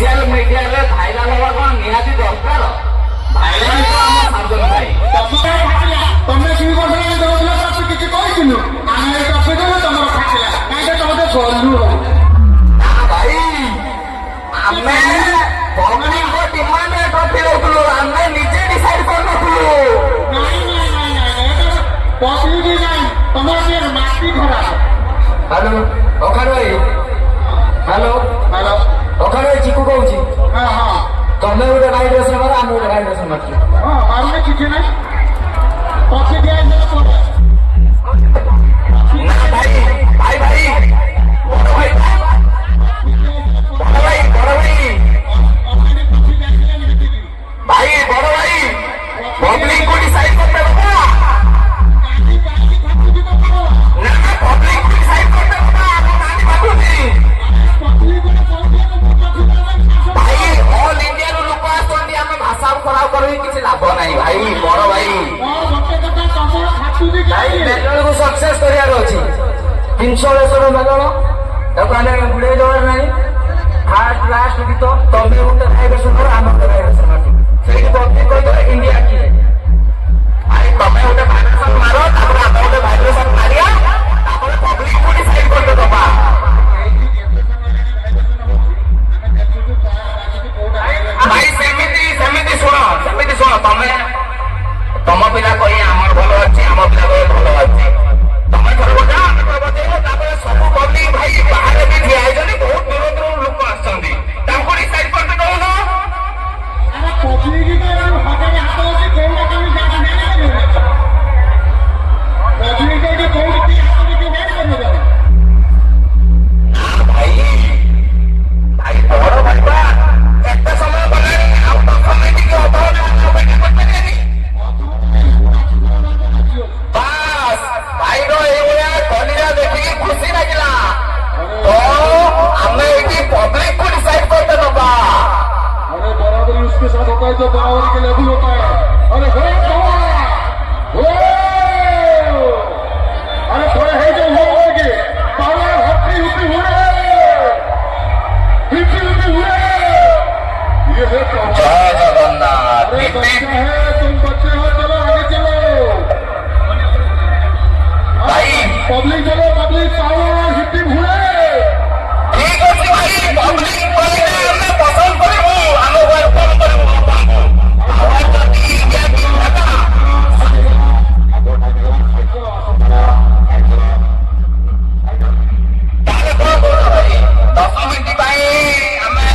Social মিডিয়াରେ viral ହବା କଣ ନିହାତି ଦରକାର? ଭାଇରାଲ ତ ଆମ ସାଧନ ଭାଇ। ତମେ କି କଥା କିଛି କହିଥିଲୁ ଆମେ ଟପିକ ତମର ଖାଇଲା କାହିଁକି ତମେ ଗଲୁ ଭାଇ ଆମେ ପବ୍ଲିକ ଡିମାଣ୍ଡ ରଖିନଥିଲୁ, ଆମେ ନିଜେ ଡିସାଇଡ କରିନଥିଲୁ। ପବ୍ଲିକ ନାହିଁ ତମର ଟିକେ ମାଟି ଖରାପ। ହ୍ୟାଲୋ ଅଖାର ଭାଇ, ହ୍ୟାଲୋ ହ୍ୟାଲୋ ଅଖାର ଭାଇ ଚିକୁ କହୁଛି। ହଁ ହଁ ତମେ ଗୋଟେ ଗାଇଡ ରସନ ମାର, ଆମେ ଗୋଟେ ଗାଇଡ ରସନ ମାରୁଛୁ। ହଁ ମାରୁନେ କିଛି ନାହିଁ ପଛେ ଦିଆହେଇଗଲା ପରେ ନା ଭାଇ ଭାଇ ଭାଇ ବଡ ଭାଇ ବଡ ଭାଇ ବଡ ଭାଇ ଭାଇ ବଡ ଭାଇ ପବ୍ଲିକ କୁ ଡିସାଇଡ করতে হবে না, ପବ୍ଲିକ କୁ ଡିସାଇଡ করতে হবে না। আমি জানি ପାରୁଛି ଭାଇ, ଅଲ ଇଣ୍ଡିଆରୁ ଲୋକ ଆସୁଛନ୍ତି, ଆମେ ଭାଷା ଖରାପ କରିକି କିଛି ଲାଭ ନାହିଁ ଭାଇ। ବଡ ଭାଇ ଭାଇ ମେଲଣକୁ ସକ୍ସେସ କରିବାର ଅଛି। 300 ଦେଶର ମେଲଣ ତାକୁ ଆମେ ବୁଡେଇ ଦେବାର ନାହିଁ। ଫାଷ୍ଟ ଲାଷ୍ଟ ଗୀତ ତମେ ଗୋଟେ ଭାଇବ୍ରେସନ କର, ଆମେ ଗୋଟେ ଭାଇବ୍ରେସନ ମାରିବୁ। ସେଇଠି ପବ୍ଲିକ କହିଦେବେ ଇଣ୍ଡିଆ କିଏ। ଭାଇ ତମେ ଗୋଟେ ଭାଇବ୍ରେସନ ମାର, ତାପରେ ଆମେ ଗୋଟେ ଭାଇବ୍ରେସନ ମାରିବା, ତାପରେ ପବ୍ଲିକ କୁ ଡିସାଇଡ କରିତେ ଦବା। ଭାଇ ସେମିତି ସେମିତି ଶୁଣ, ସେମିତି ଶୁଣ, ତମେ ତମ ପିଲା କହି ଆମର ଭଲ ଅଛି, ଆମ ପିଲା କହି ଭଲ ଅଛି। ତମେ ଥରେ ବଜାଅ, ଆମେ ଥରେ ବଜେଇବ, ତାପରେ ସବୁ ପବ୍ଲିକ ଭାଇ ବାହାରେ ବି ଠିଆ ହେଇଛନ୍ତି, ବହୁତ ଦୂର ଦୂର ଲୋକ ଆସୁଛନ୍ତି, ତାଙ୍କୁ ଡିସାଇଡ କରିତେ ଦଉନ। ପବ୍ଲିକ ହଜାରେ ହାତ ଅଛି କୋଉଟା କେମିତି ଜାଗା ଜାଣିପାରିବ ପବ୍ଲିକ ଏଠି କୋଉଠି ହାତ କିଛି ଜାଣିପାରିବ ଭାଇ ଭାଇ ବଡ ଭାଇ ବା ଏତେ ସମୟ ଗଲାଣି, ଆଉ 10 ମିନିଟ କି ଅଧଘଣ୍ଟା ଅପେକ୍ଷା କରିପାରିବେନି? ବାସ୍ ଭାଇର ଏଇଭଳିଆ କଲିରା ଦେଖିକି ଖୁସି ଲାଗିଲା। ତ ଆମେ ଏଇଠି ପବ୍ଲିକ କୁ ଡିସାଇଡ करते दबा। अरे बराबरी उसके साथ होता है जो बराबरी के लेवल होता है। अरे अरे थोड़े है जो हो के पावर हट्टी हुट्टी हुए ये है जय जगन्नाथ। अरे बच्चा है, तुम बच्चे हो, चलो आगे चलो भाई पब्लिक चलो, पब्लिक पावर हिटिंग हुए ठीक ଅଛି ଭାଇ, ପବ୍ଲିକ କହିଲେ ଆମେ ପସନ୍ଦ କରିବୁ, ଆମେ ୱେଲକମ କରିବୁ ଆପଣଙ୍କୁ। ଆଉ ଯଦି ଇଣ୍ଡିଆ ଟିମ୍ ହେଲା ତାହେଲେ କଣ କରୁଛ ଭାଇ? 10 ମିନିଟ ପାଇଁ ଆମେ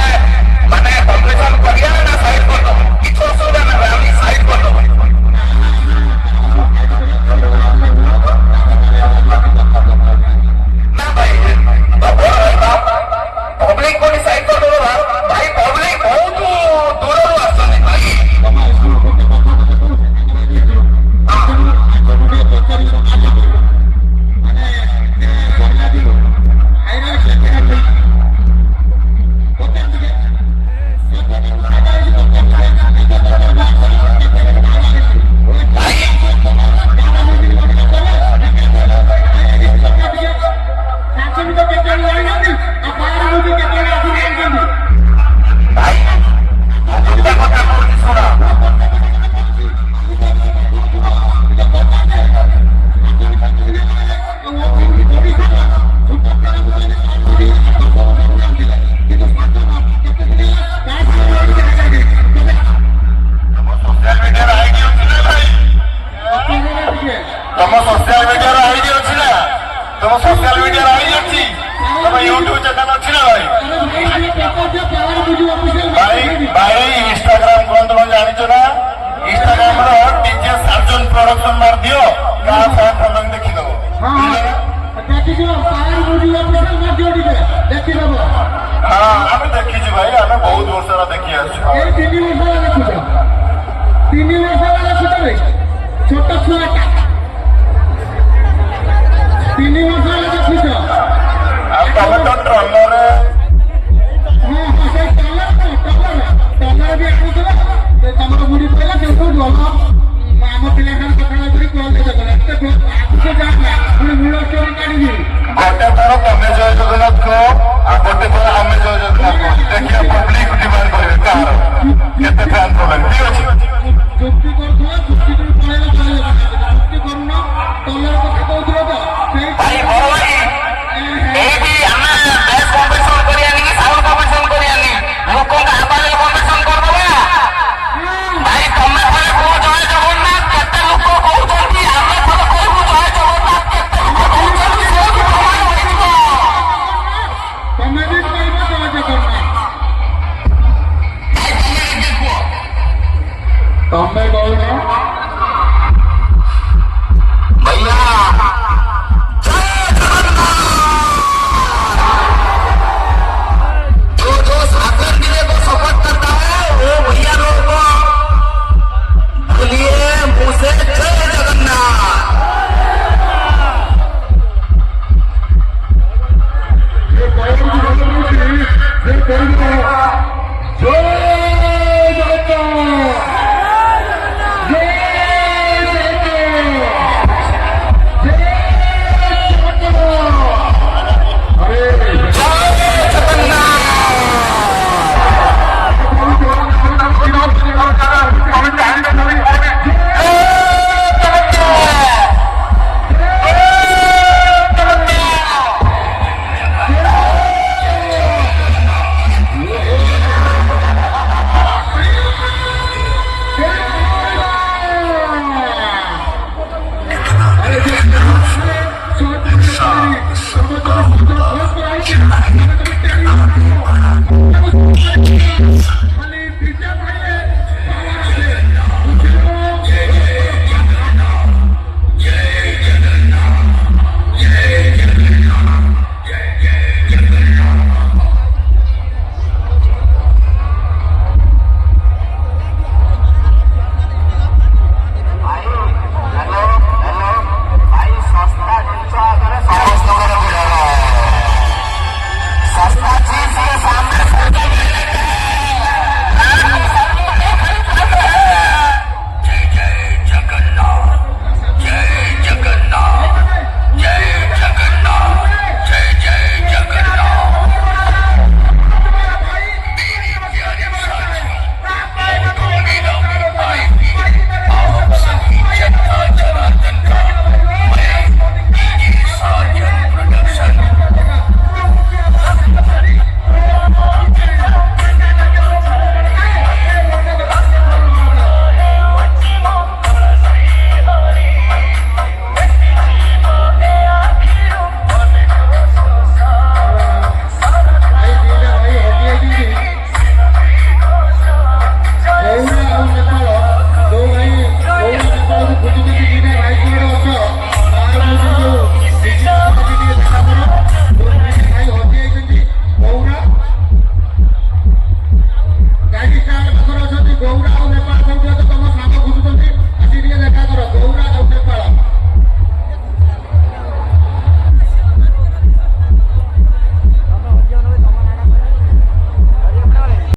ମାନେ କମ୍ପିଟିସନ କରିବା ନା ସାଇଡ କରିଦେବୁ? କିଛି ଅସୁବିଧା ନାହିଁ ଭାଇ, ଆମେ ସାଇଡ କରିଦେବୁ। ନା ଭାଇ ପବ୍ଲିକ को डिसाइड कर दो भाई। पब्लिक बहुत दूर आसुଛନ୍ତି भाई। तुम सोशल मीडिया आईडी अच्छी ना, तुम सोशल मीडिया आईडी अच्छी, तुम यूट्यूब चैनल अच्छी ना भाई। भाई भाई इंस्टाग्राम कौन तुम जानिଛ ना? इंस्टाग्राम रो डीजे सर्जन प्रोडक्शन मार दियो, का फैन फॉलोइंग देखि दबो। हां हम देखि छी भाई, हम बहुत वर्ष रा देखि आछु। ए 3 वर्ष रा देखुछ, 3 वर्ष रा देखुछ भाई, छोट छुआटा 3 वर्ष रा देखुछ। अब तब तो ट्रॉलर हां से ट्रॉलर भी आकुला, ते तमरो बुडी पहिला देखो गलो ଆମ ପିଲା ଖାଲି କଥା କରି କଲ୍ ଦେ ଦେଖ ଏତେ ଆଗକୁ ଯାଆନା ପୁଣି ମୂଳ ଷ୍ଟୋରି କାଢିବି। ଗୋଟେ ଥର ତମେ ଜୟ ଜଗନ୍ନାଥ କହ, ଆଉ ଗୋଟେ ଥର ଆମେ ଜୟ ଜଗନ୍ନାଥ କହ, ଦେଖିବା ପବ୍ଲିକ ତମେ କହୁନ भैया जय जगन्नाथ। जो जो सागर जिले को सपोर्ट करता है वो भैया लोग को बोलिए मुंह से जय जगन्नाथ। ये कौन की ये कौन जय Thank you.